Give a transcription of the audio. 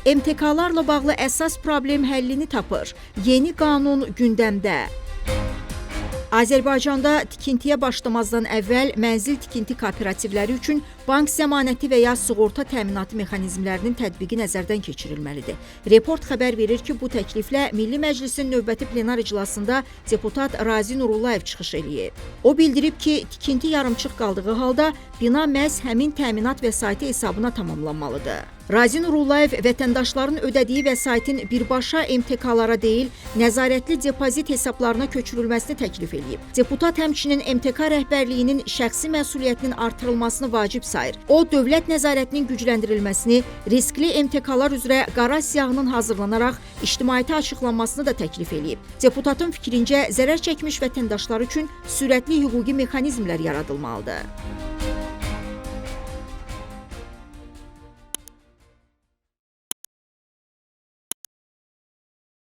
MTK-larla bağlı əsas problem həllini tapır. Yeni qanun gündəmdə. Azərbaycanda tikintiyə başlamazdan əvvəl mənzil tikinti kooperativləri üçün bank zəmanəti və ya sığorta təminatı mexanizmlərinin tətbiqi nəzərdən keçirilməlidir. Report xəbər verir ki, bu təkliflə Milli Məclisin növbəti plenar iclasında deputat Razi Nurullayev çıxış eləyib. O bildirib ki, tikinti yarımçıq qaldığı halda bina məhz həmin təminat vəsaiti hesabına tamamlanmalıdır. Razi Nurullayev vətəndaşların ödədiyi vəsaitin birbaşa MTK-lara deyil, nəzarətli depozit hesablarına köçürülməsini təklif edib. Deputat həmçinin MTK rəhbərliyinin şəxsi məsuliyyətinin artırılmasını vacib sayır. O, dövlət nəzarətinin gücləndirilməsini, riskli MTK-lar üzrə qara siyahının hazırlanaraq ictimaiyyətə açıqlanmasını da təklif edib. Deputatın fikrincə, zərər çəkmiş vətəndaşlar üçün sürətli hüquqi mexanizmlər yaradılmalıdır.